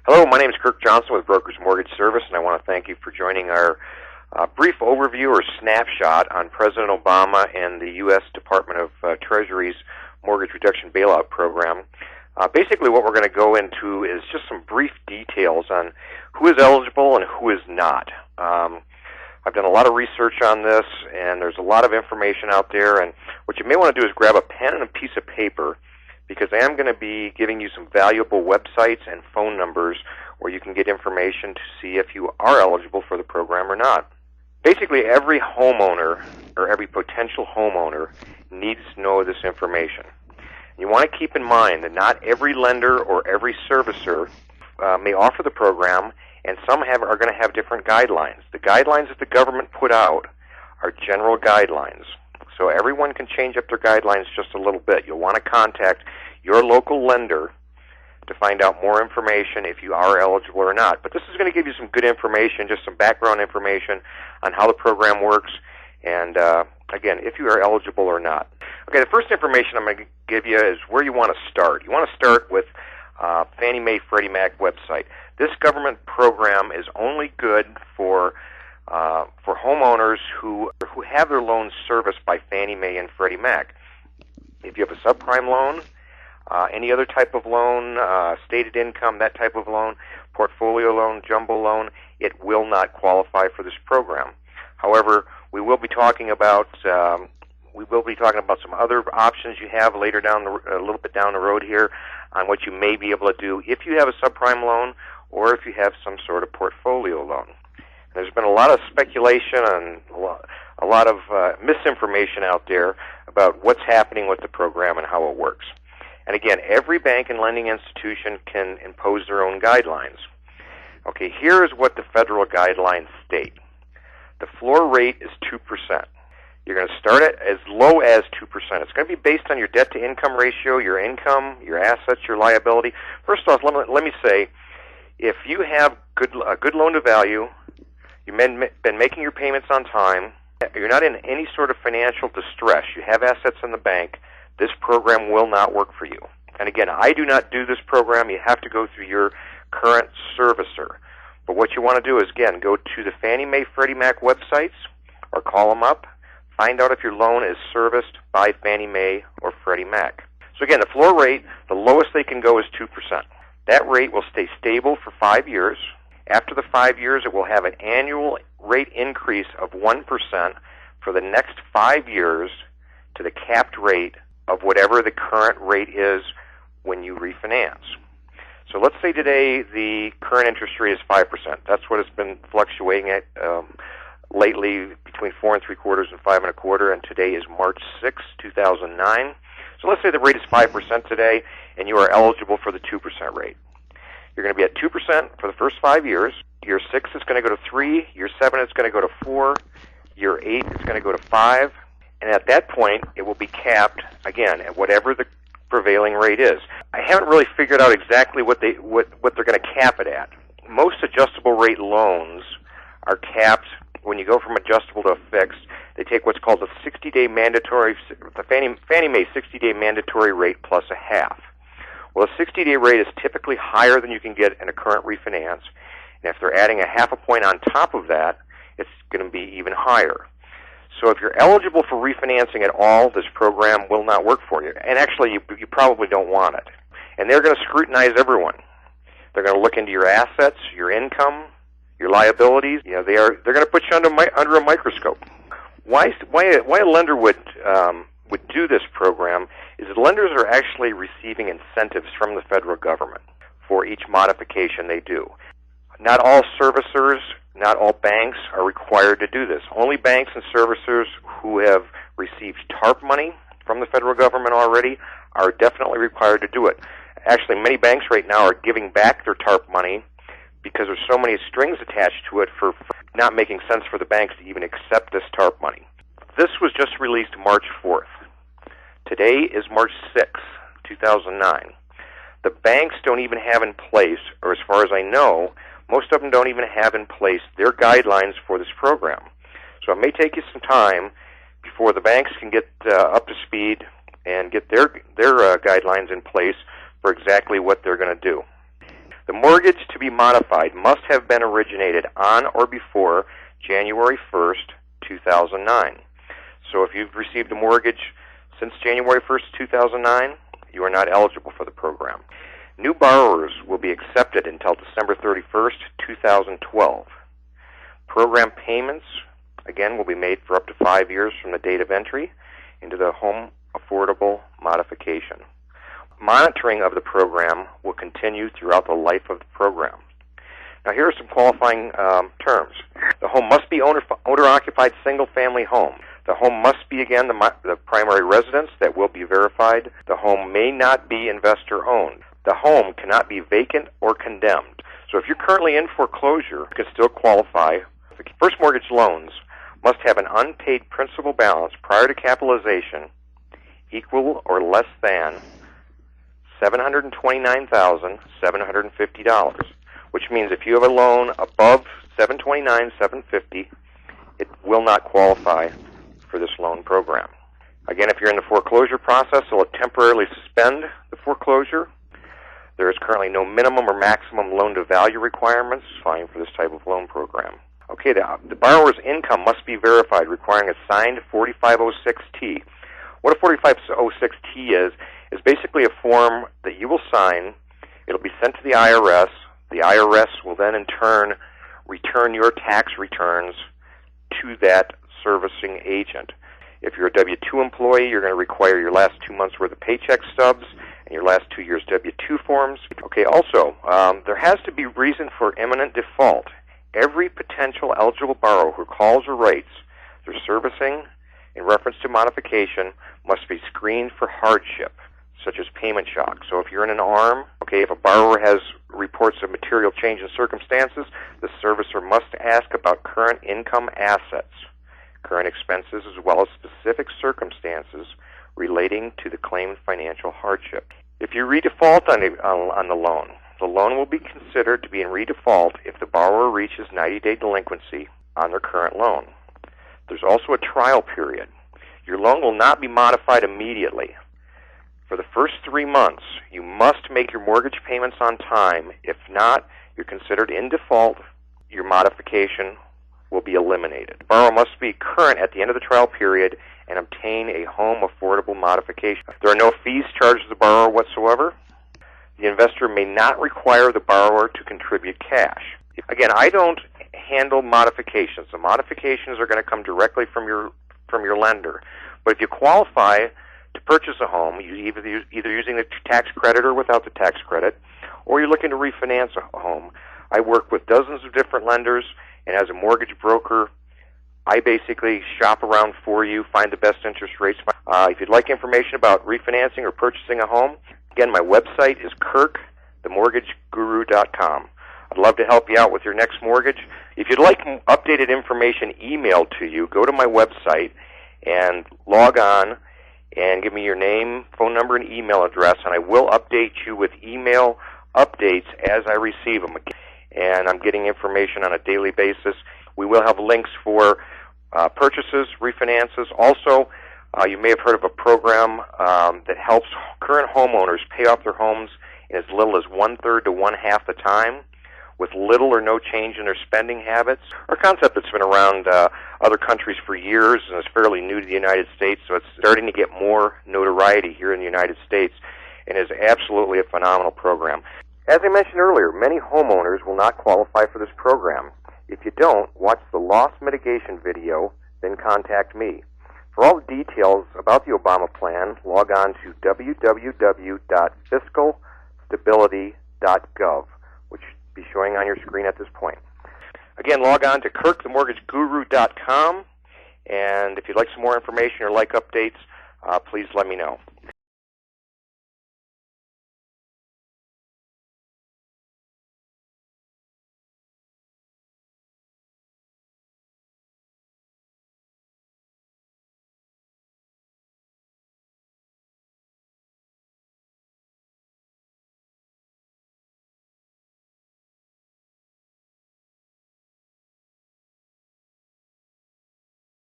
Hello, my name is Kirk Johnson with Brokers Mortgage Service, and I want to thank you for joining our brief overview or snapshot on President Obama and the U.S. Department of Treasury's Mortgage Reduction Bailout Program. Basically what we're going to go into is just some brief details on who is eligible and who is not. I've done a lot of research on this, and there's a lot of information out there, and what you may want to do is grab a pen and a piece of paper, because I am going to be giving you some valuable websites and phone numbers where you can get information to see if you are eligible for the program or not. Basically, every homeowner or every potential homeowner needs to know this information. You want to keep in mind that not every lender or every servicer may offer the program, and some are going to have different guidelines. The guidelines that the government put out are general guidelines. So everyone can change up their guidelines just a little bit. You'll want to contact your local lender to find out more information if you are eligible or not. But this is going to give you some good information, just some background information on how the program works, and again, if you are eligible or not. Okay, the first information I'm going to give you is where you want to start. You want to start with Fannie Mae Freddie Mac website. This government program is only good for homeowners who have their loans serviced by Fannie Mae and Freddie Mac. If you have a subprime loan, any other type of loan, stated income, that type of loan, portfolio loan, jumbo loan, it will not qualify for this program. However, we will be talking about some other options you have later down a little bit down the road here on what you may be able to do if you have a subprime loan or if you have some sort of portfolio loan. There's been a lot of speculation and a lot of misinformation out there about what's happening with the program and how it works. And again, every bank and lending institution can impose their own guidelines. Okay, here is what the federal guidelines state. The floor rate is 2%. You're going to start it as low as 2%. It's going to be based on your debt-to-income ratio, your income, your assets, your liability. First off, let me say, if you have a good loan-to-value, you've been making your payments on time, you're not in any sort of financial distress, you have assets in the bank, this program will not work for you. And again, I do not do this program. You have to go through your current servicer. But what you want to do is, again, go to the Fannie Mae Freddie Mac websites or call them up. Find out if your loan is serviced by Fannie Mae or Freddie Mac. So again, the floor rate, the lowest they can go is 2%. That rate will stay stable for 5 years. After the 5 years, it will have an annual rate increase of 1% for the next 5 years to the capped rate of whatever the current rate is when you refinance. So let's say today the current interest rate is 5%. That's what it's been fluctuating at lately, between 4 3/4 and 5 1/4, and today is March 6, 2009. So let's say the rate is 5% today, and you are eligible for the 2% rate. You're going to be at 2% for the first 5 years. Year 6 is going to go to 3. Year 7 is going to go to 4. Year 8 is going to go to 5. And at that point, it will be capped, again, at whatever the prevailing rate is. I haven't really figured out exactly what they're going to cap it at. Most adjustable rate loans are capped when you go from adjustable to fixed. They take what's called the 60-day mandatory, the Fannie Mae 60-day mandatory rate plus a half. Well, a 60-day rate is typically higher than you can get in a current refinance, and if they're adding a half a point on top of that, it's going to be even higher. So if you're eligible for refinancing at all, this program will not work for you. And actually, you probably don't want it. And they're going to scrutinize everyone. They're going to look into your assets, your income, your liabilities. You know, they're going to put you under a microscope. Why a lender would do this program is that lenders are actually receiving incentives from the federal government for each modification they do. Not all servicers, not all banks are required to do this. Only banks and servicers who have received TARP money from the federal government already are definitely required to do it. Actually, many banks right now are giving back their TARP money because there's so many strings attached to it for not making sense for the banks to even accept this TARP money. This was just released March 4th. Today is March 6th, 2009. The banks don't even have in place, or as far as I know, most of them don't even have in place their guidelines for this program. So it may take you some time before the banks can get up to speed and get their guidelines in place for exactly what they're going to do. The mortgage to be modified must have been originated on or before January 1st, 2009. So if you've received a mortgage since January 1st, 2009, you are not eligible for the program. New borrowers will be accepted until December 31st, 2012. Program payments, again, will be made for up to 5 years from the date of entry into the Home Affordable Modification. Monitoring of the program will continue throughout the life of the program. Now, here are some qualifying terms. The home must be owner-occupied single-family home. The home must be, again, the primary residence that will be verified. The home may not be investor-owned. The home cannot be vacant or condemned. So if you're currently in foreclosure, you can still qualify. First mortgage loans must have an unpaid principal balance prior to capitalization equal or less than $729,750, which means if you have a loan above $729,750, it will not qualify for this loan program. Again, if you're in the foreclosure process, it will temporarily suspend the foreclosure. There is currently no minimum or maximum loan-to-value requirements for this type of loan program. Okay, the borrower's income must be verified, requiring a signed 4506T. What a 4506T is basically a form that you will sign. It'll be sent to the IRS. The IRS will then, in turn, return your tax returns to that servicing agent. If you're a W-2 employee, you're going to require your last 2 months' worth of paycheck stubs and your last 2 years' W-2 forms. Okay, also, there has to be reason for imminent default. Every potential eligible borrower who calls or writes their servicing in reference to modification must be screened for hardship, such as payment shock. So if you're in an ARM, if a borrower has reports of material change in circumstances, the servicer must ask about current income assets, current expenses, as well as specific circumstances relating to the claimed financial hardship. If you redefault on the loan will be considered to be in redefault if the borrower reaches 90-day delinquency on their current loan. There's also a trial period. Your loan will not be modified immediately. For the first 3 months, you must make your mortgage payments on time. If not, you're considered in default. Your modification will be eliminated. The borrower must be current at the end of the trial period and obtain a home affordable modification. There are no fees charged to the borrower whatsoever. The investor may not require the borrower to contribute cash. Again, I don't handle modifications. The modifications are going to come directly from your lender. But if you qualify to purchase a home, either using the tax credit or without the tax credit, or you're looking to refinance a home, I work with dozens of different lenders, and as a mortgage broker, I basically shop around for you, find the best interest rates. If you'd like information about refinancing or purchasing a home, again, my website is kirk.themortgageguru.com. I'd love to help you out with your next mortgage. If you'd like updated information emailed to you, go to my website and log on and give me your name, phone number, and email address, and I will update you with email updates as I receive them. And I'm getting information on a daily basis. We will have links for purchases, refinances. Also, you may have heard of a program that helps current homeowners pay off their homes in as little as 1/3 to 1/2 the time, with little or no change in their spending habits. A concept that's been around other countries for years and is fairly new to the United States, so it's starting to get more notoriety here in the United States and is absolutely a phenomenal program. As I mentioned earlier, many homeowners will not qualify for this program. If you don't, watch the loss mitigation video, then contact me. For all the details about the Obama plan, log on to www.fiscalstability.gov, which should be showing on your screen at this point. Again, log on to kirkthemortgageguru.com, and if you'd like some more information or like updates, please let me know.